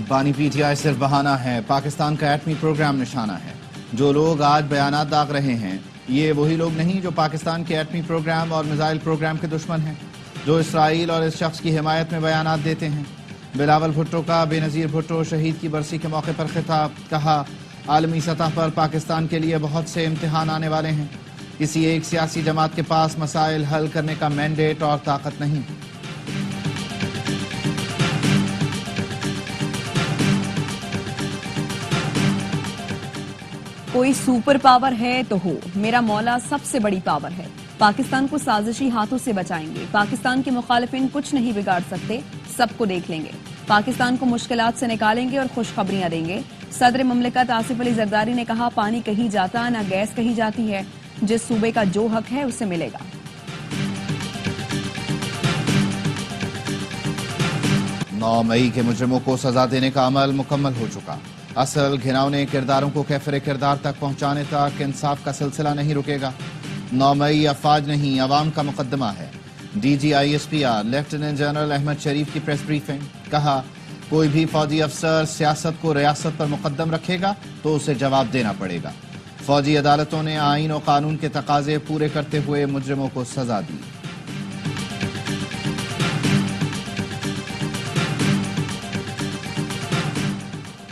پانی P T I صرف بہانہ ہے، پاکستان کا ایٹمی پروگرام نشانہ ہے۔ جو لوگ آج بیانات داغ رہے ہیں یہ وہی لوگ نہیں جو پاکستان کے ایٹمی پروگرام اور میزائل پروگرام کے دشمن ہیں، جو اسرائیل اور اس شخص کی حمایت میں بیانات دیتے ہیں۔ بلاول بھٹو کا بے نظیر بھٹو شہید کی برسی کے موقع پر خطاب، کہا عالمی سطح پر پاکستان کے لیے بہت سے امتحان آنے والے ہیں، کسی ایک سیاسی جماعت کے پاس مسائل حل کرنے کا مینڈیٹ اور طاقت نہیں۔ کوئی سپر پاور ہے تو ہو، میرا مولا سب سے بڑی پاور ہے۔ پاکستان کو سازشی ہاتھوں سے بچائیں گے، پاکستان کے مخالفین کچھ نہیں بگاڑ سکتے، سب کو دیکھ لیں گے، پاکستان کو مشکلات سے نکالیں گے اور خوشخبریاں دیں گے۔ صدر مملکت آصف علی زرداری نے کہا پانی کہیں جاتا نہ گیس کہیں جاتی ہے، جس صوبے کا جو حق ہے اسے ملے گا۔ 9 مئی کے مجرموں کو سزا دینے کا عمل مکمل ہو چکا، اصل گھناؤنے کرداروں کو کیفر کردار تک پہنچانے تک انصاف کا سلسلہ نہیں رکے گا۔ 9 مئی افواج نہیں عوام کا مقدمہ ہے۔ D G I S P R lieutenant general Ahmed Sharif کی پریس بریفنگ، کہا کوئی بھی فوجی افسر سیاست کو ریاست پر مقدم رکھے گا تو اسے جواب دینا پڑے گا۔ فوجی عدالتوں نے آئین و قانون کے تقاضے پورے کرتے ہوئے مجرموں کو سزا دی۔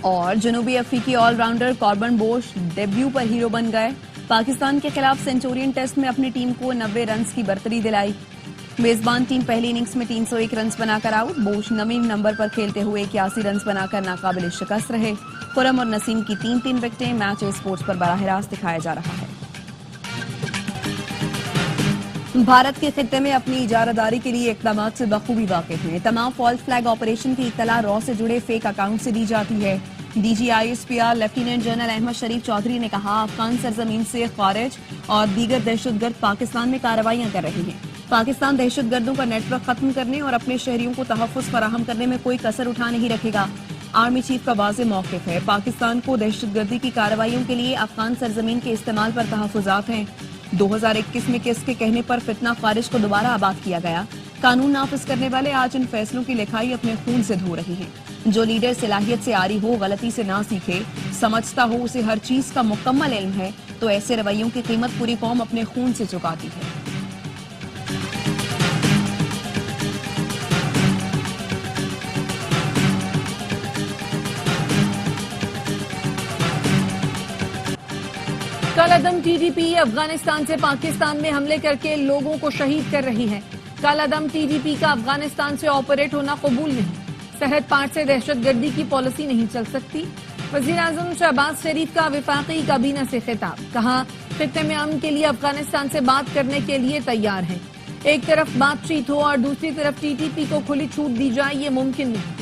اور جنوبی افریقی all rounder Corbin Bosch debut پر ہیرو بن گئے، پاکستان کے خلاف سینچورین ٹیسٹ میں اپنی ٹیم کو 90 رنز کی برتری دلائی۔ میزبان ٹیم پہلی اننگز میں 301 رنز بنا کر آؤٹ، بوش 9ویں نمبر پر کھیلتے ہوئے 81 رنز بنا کر ناقابل شکست رہے۔ خرم اور نسیم کی 3 وکٹیں، میچ اسپورٹس پر براہ راست دکھایا جا رہا ہے۔ بھارت کے خطے میں اپنی اجارہ داری کے لیے اقدامات سے بخوبی واقف ہیں۔ تمام فالس فلیگ آپریشن کی اطلاع را سے جڑے فیک اکاؤنٹ سے دی جاتی ہے۔ D G I S P R lieutenant general Ahmed Sharif Chaudhry نے کہا افغان سرزمین سے خارج اور دیگر دہشت گرد پاکستان میں کارروائیاں کر رہے ہیں۔ پاکستان دہشت گردوں کا نیٹ ورک ختم کرنے اور اپنے شہریوں کو تحفظ فراہم کرنے میں کوئی کسر اٹھا نہیں رکھے گا۔ آرمی چیف کا واضح موقف ہے، پاکستان کو دہشت گردی کی کارروائیوں کے لیے افغان سرزمین کے استعمال پر تحفظات ہیں۔ 2021 میں کس کے کہنے پر فتنہ خارج کو دوبارہ آباد کیا گیا۔ قانون نافذ کرنے والے آج ان فیصلوں کی لکھائی اپنے خون سے دھو رہے ہیں۔ جو لیڈر صلاحیت سے عاری ہو، غلطی سے نہ سیکھے، سمجھتا ہو اسے ہر چیز کا مکمل علم ہے، تو ایسے رویوں کی قیمت پوری قوم اپنے خون سے چکاتی ہے۔ کالعدم ٹی ٹی پی افغانستان سے پاکستان میں حملے کر کے لوگوں کو شہید کر رہی ہے۔ کالعدم ٹی ٹی پی کا افغانستان سے آپریٹ ہونا قبول نہیں، سرحد پار سے دہشت گردی کی پالیسی نہیں چل سکتی۔ وزیراعظم شہباز شریف کا وفاقی کابینہ سے خطاب، کہا خطے میں امن کے لیے افغانستان سے بات کرنے کے لیے تیار ہیں۔ ایک طرف بات چیت ہو اور دوسری طرف ٹی ٹی پی کو کھلی چھوٹ دی جائے، یہ ممکن نہیں۔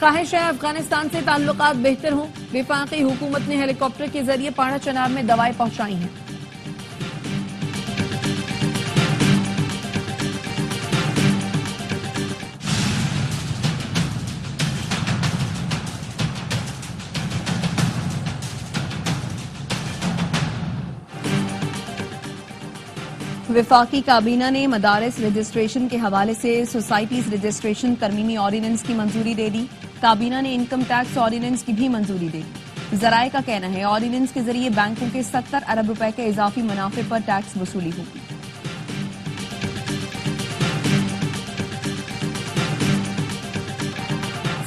خواہش ہے افغانستان سے تعلقات بہتر ہوں۔ وفاقی حکومت نے ہیلی کاپٹر کے ذریعے پاڑا چنار میں دوائیں پہنچائی ہیں۔ وفاقی کابینہ نے مدارس رجسٹریشن کے حوالے سے سوسائٹیز رجسٹریشن ترمیمی آرڈیننس کی منظوری دے دی۔ کابینہ نے انکم ٹیکس آرڈیننس کی بھی منظوری دے دی۔ ذرائع کا کہنا ہے آرڈیننس کے ذریعے بینکوں کے 70 ارب روپے کے اضافی منافع پر ٹیکس وصولی ہوگی۔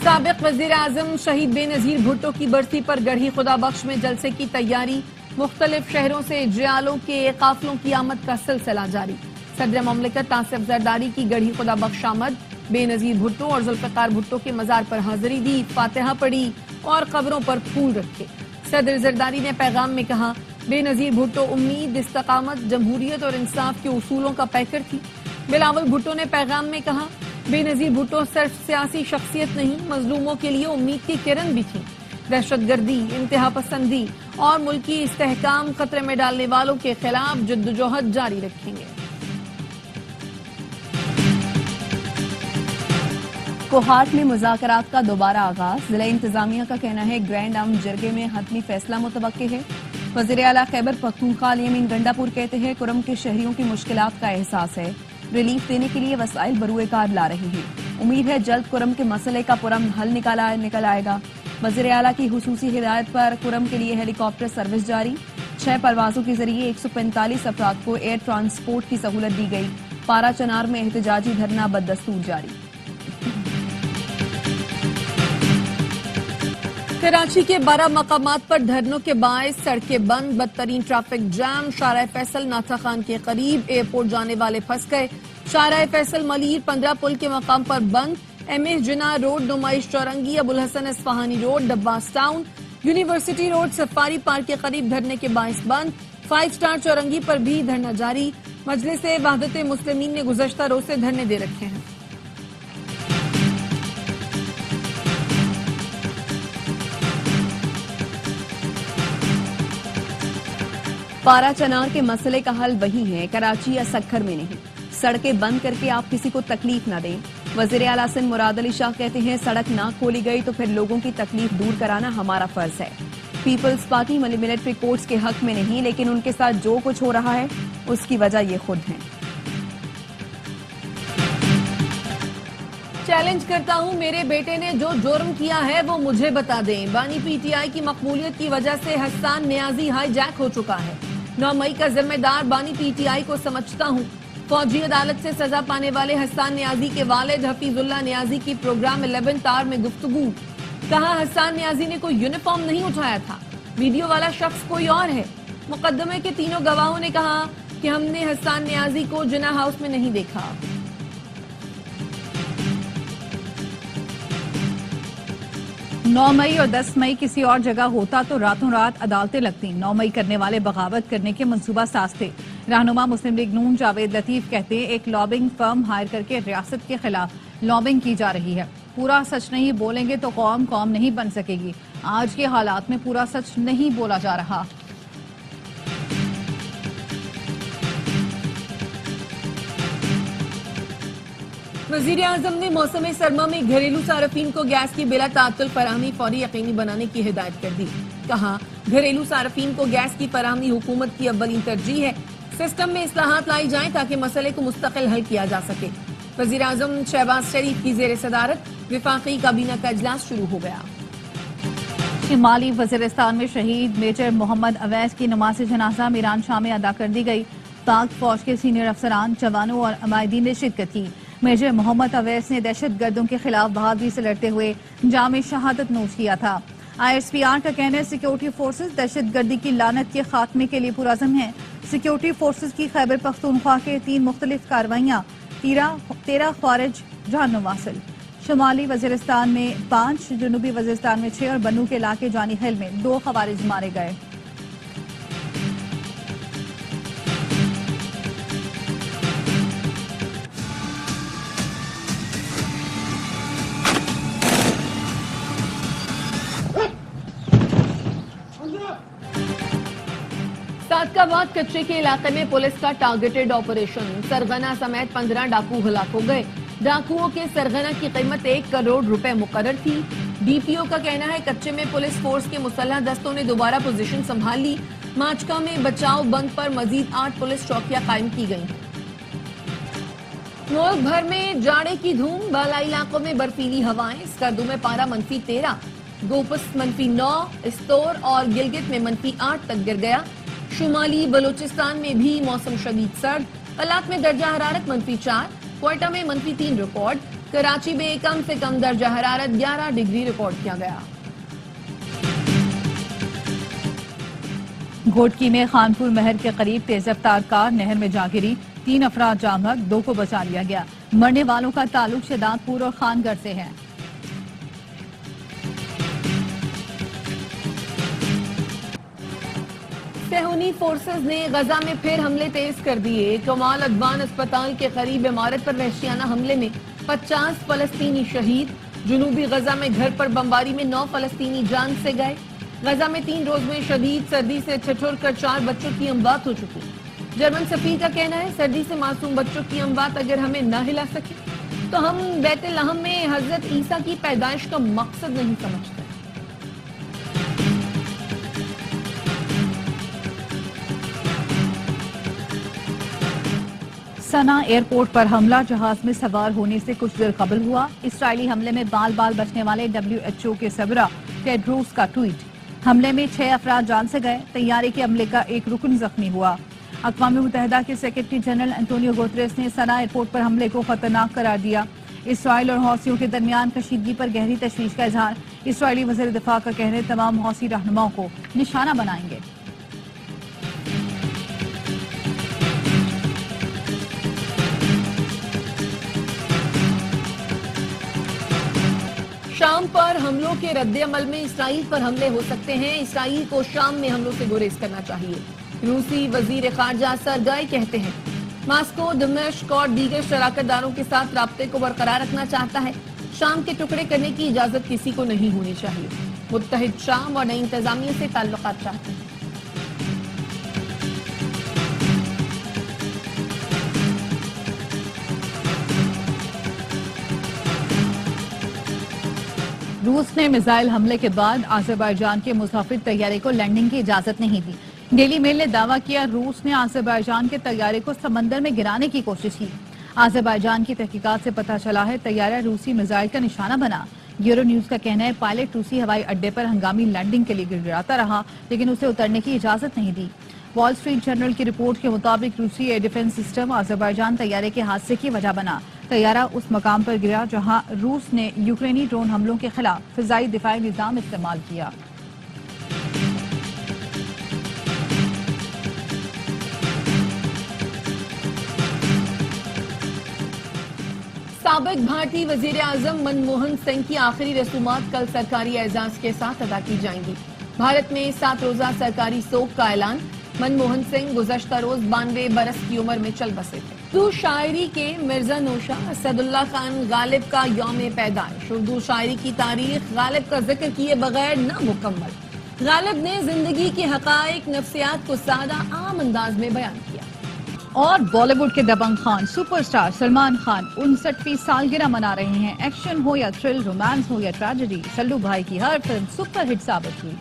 سابق وزیر اعظم شہید بے نظیر بھٹو کی برسی پر گڑھی خدا بخش میں جلسے کی تیاری، مختلف شہروں سے جیالوں کے قافلوں کی آمد کا سلسلہ جاری۔ صدر مملکت آصف زرداری کی گڑھی خدا بخش آمد، بے نظیر بھٹو اور ذوالفقار بھٹو کے مزار پر حاضری دی، فاتحہ پڑھی اور قبروں پر پھول رکھے۔ صدر زرداری نے پیغام میں کہا بے نظیر بھٹو امید، استقامت، جمہوریت اور انصاف کے اصولوں کا پیکر تھی۔ بلاول بھٹو نے پیغام میں کہا بے نظیر بھٹو صرف سیاسی شخصیت نہیں، مظلوموں کے لیے امید کی کرن بھی تھی۔ دہشت گردی، انتہا پسندی اور ملکی استحکام خطرے میں ڈالنے والوں کے خلاف جدوجہد جاری رکھیں گے۔ کوہاٹ میں مذاکرات کا دوبارہ آغاز، ضلع انتظامیہ کا کہنا ہے گرینڈ امن جرگے میں حتمی فیصلہ متوقع ہے۔ وزیر اعلیٰ خیبر پختونخوا الیمین گنڈا پور کہتے ہیں کرم کے شہریوں کی مشکلات کا احساس ہے، ریلیف دینے کے لیے وسائل بروئے کار لا رہے ہیں۔ امید ہے جلد کرم کے مسئلے کا پرامن حل نکل آئے گا۔ वज़ीर आला की हुसूसी हिदायत पर कुरम के लिए हेलीकॉप्टर सर्विस जारी। 6 परवाजों के जरिए 145 अफराद को एयर ट्रांसपोर्ट की सहूलत दी गई। पारा चनार में एहतजाजी धरना बददस्तूर जारी। कराची के 12 मकामात पर धरनों के बायस सड़कें बंद, बदतरीन ट्रैफिक जैम। शाहराह फैसल नाथा खान के करीब एयरपोर्ट जाने वाले फंस गए। शाहराह फैसल मलीर 15 पुल के मकाम पर बंद। MS Jinnah road, Numaish Chowrangi, Abul Hasan Isfahani road, डब्बास town, university road, safari park के करीब धरने के बायस बंद। 5 स्टार चौरंगी पर भी धरना जारी। मजलिस वहदत मुस्लिमीन ने गुज़श्ता रोज से धरने दे रखे हैं। पारा चनार के मसले का हल वही है, कराची या सक्खर में नहीं। सड़कें बंद करके आप किसी को तकलीफ न दें। वज़ीर आला सिंध मुराद अली शाह कहते हैं, सड़क ना खोली गई तो फिर लोगों की तकलीफ दूर कराना हमारा फर्ज है। पीपल्स पार्टी मिलिट्री कोर्ट्स के हक में नहीं, लेकिन उनके साथ जो कुछ हो रहा है उसकी वजह ये खुद है। चैलेंज करता हूं, मेरे बेटे ने जो जुर्म किया है वो मुझे बता दें। बानी पीटीआई की मकबूलियत की वजह से हसन नियाजी हाईजैक हो चुका है। 9 मई का जिम्मेदार बानी पीटीआई को समझता हूं। फौजी अदालत से सजा पाने वाले हसन नियाजी के वालिद हफीजुल्लाह नियाजी की प्रोग्राम 11 तार में गुफ्तगू। कहा, हसन नियाजी ने कोई यूनिफॉर्म नहीं उठाया था, वीडियो वाला शख्स कोई और है। मुकदमे के तीनों गवाहों ने कहा कि हमने हसन नियाजी को जिना हाउस में नहीं देखा। 9 मई और 10 मई किसी और जगह होता तो रातों रात अदालतें लगती। 9 मई करने वाले बगावत करने के मंसूबा साज थे। रहनुमा मुस्लिम लीग नून जावेद लतीफ कहते हैं, एक लॉबिंग फर्म हायर करके रियासत के खिलाफ लॉबिंग की जा रही है। पूरा सच नहीं बोलेंगे तो कौम नहीं बन सकेगी। आज के हालात में पूरा सच नहीं बोला जा रहा। वज़ीर आज़म ने मौसम सरमा में घरेलू सार्फिन को गैस की बिला ताअत्तुल फराहमी फौरी यकीनी बनाने की हिदायत कर दी। कहा, घरेलू सार्फिन को गैस की फराहमी हुकूमत की अव्वलीन तरजीह है। सिस्टम में इस्लाहात लाई जाएं ताकि मसले को मुस्तकिल हल किया जा सके। वज़ीर आज़म शहबाज शरीफ की ज़ेर सदारत विफाकी काबीना का इजलास शुरू हो गया। शिमाली वज़ीरिस्तान में शहीद मेजर मोहम्मद अवैस की नमाज जनाजा मीरान शाह में अदा कर दी गई। पाक फौज के सीनियर अफसरान, जवानों और अमायदीन ने शिरकत की। मेजर मोहम्मद अवैस ने दहशत गर्दों के खिलाफ बहादुरी से लड़ते हुए जामे शहादत नोश किया था। ISPR का कहना है, सिक्योरिटी फोर्सेस दहशत गर्दी की लानत के खात्मे के लिए पुरअज़म हैं। सिक्योरिटी फोर्सेस की खैबर पख्तूनख्वा के 3 मुख्तलिफ कार्रवाइयाँ, 13 ख्वारिज जहन्नुम वासिल। शुमाली वज़ीरिस्तान में 5, जनूबी वज़ीरिस्तान में 6 और बनू के इलाके जानी हिल में 2 ख्वारिज मारे गए। सादकाबाद कच्चे के इलाके में पुलिस का टारगेटेड ऑपरेशन। सरगना समेत 15 डाकू हलाक हो गए। डाकुओं के सरगना की कीमत 1 करोड़ रुपए मुकर्रर थी। DPO का कहना है, कच्चे में पुलिस फोर्स के मुसल्लह दस्तों ने दोबारा पोजीशन संभाल ली। माचका में बचाव बंद पर मजीद 8 पुलिस चौकियां कायम की गई। मुल्क भर में जाड़े की धूम, बालाई इलाकों में बर्फीली हवाएं। स्कर्दू में पारा -13, गोपस -9, इस्तोर और गिलगित में -8 तक गिर गया। शुमाली बलूचिस्तान में भी मौसम शदीद सर्द। कलात में दर्जा हरारत -4, क्वेटा में -3 रिकॉर्ड। कराची में कम से कम दर्जा हरारत 11 डिग्री रिकॉर्ड किया गया। घोटकी में खानपुर महर के करीब तेज रफ्तार कार नहर में जा गिरी। 3 अफराद जाम बहक, 2 को बचा लिया गया। मरने वालों का ताल्लुक शहदादपुर और खानगढ़ से है। सेहूनी फोर्सेस ने गजा में फिर हमले तेज कर दिए। कमाल अदवान अस्पताल के करीब इमारत पर वहशियाना हमले में 50 फलस्तीनी शहीद। जुनूबी गजा में घर पर बमबारी में 9 फलस्तीनी जान से गए। गजा में 3 रोज में शदीद सर्दी से ठिठुरकर 4 बच्चों की अमवात हो चुकी। जर्मन सफीर का कहना है, सर्दी से मासूम बच्चों की अमवात अगर हमें न हिला सके तो हम बैतुल लहम में हजरत ईसा की पैदाइश का मकसद नहीं समझते। सना एयरपोर्ट पर हमला जहाज में सवार होने से कुछ देर कबल हुआ। इसराइली हमले में बाल बाल बचने वाले WHO के सरबराह टेड्रोस का ट्वीट। हमले में 6 अफराद जान से गए। तैयारी के अमले का एक रुकन जख्मी हुआ। अक़वाम मुत्तहिदा के सेक्रेटरी जनरल एंटोनियो गुतरेस ने सना एयरपोर्ट पर हमले को खतरनाक करार दिया। इसराइल और हौसियों के दरमियान कशीदगी पर गहरी तशवीश का इजहार। इसराइली वज़ीर दिफा का कहना है तमाम हौसी रहनुमाओं को निशाना बनाएंगे। शाम पर हमलों के रद्द-ए-अमल में इसराइल पर हमले हो सकते हैं। इसराइल को शाम में हमलों से गुरेज करना चाहिए। रूसी वजीर खारजा सरगाई कहते हैं मास्को, दमिश्क और दीगर शराकतदारों के साथ राब्ते को बरकरार रखना चाहता है। शाम के टुकड़े करने की इजाजत किसी को नहीं होनी चाहिए। मुत्तहिद शाम और नई इंतजामिया से ताल्लुकात चाहते हैं। रूस ने मिसाइल हमले के बाद आज़रबाईजान के मुसाफिर तैयारे को लैंडिंग की इजाजत नहीं दी। डेली मेल ने दावा किया रूस ने आज़रबाईजान के तैयारे को समंदर में गिराने की कोशिश की। आज़रबाईजान की तहकीकात से पता चला है तैयारा रूसी मिसाइल का निशाना बना। यूरो न्यूज का कहना है पायलट रूसी हवाई अड्डे पर हंगामी लैंडिंग के लिए गिड़गिड़ाता रहा, लेकिन उसे उतरने की इजाजत नहीं दी। वॉल स्ट्रीट जर्नल की रिपोर्ट के मुताबिक रूसी एयर डिफेंस सिस्टम आज़रबाईजान तैयारे के हादसे की वजह बना। तैयारा उस मकाम पर गिरा जहां रूस ने यूक्रेनी ड्रोन हमलों के खिलाफ फिजाई दिफाई निजाम इस्तेमाल किया। साबिक भारतीय वजीर आजम मनमोहन सिंह की आखिरी रसूमात कल सरकारी एजाज के साथ अदा की जाएंगी। भारत में 7 रोजा सरकारी शोक का ऐलान। मनमोहन सिंह गुज़श्ता रोज 92 बरस की उम्र में चल बसे थे। उर्दू शायरी के मिर्जा नौशा असदुल्ला खान गालिब का यौम पैदाइश। उर्दू शायरी की तारीख गालिब का जिक्र किए बगैर नामुकम्मल। गालिब ने जिंदगी के हकाइक नफ्सियात को सादा आम अंदाज में बयान किया। और बॉलीवुड के दबंग खान सुपरस्टार सलमान खान 59वीं सालगिरह मना रहे हैं। एक्शन हो या थ्रिल, रोमांस हो या ट्रेजेडी, सल्लू भाई की हर फिल्म सुपर हिट साबित हुई।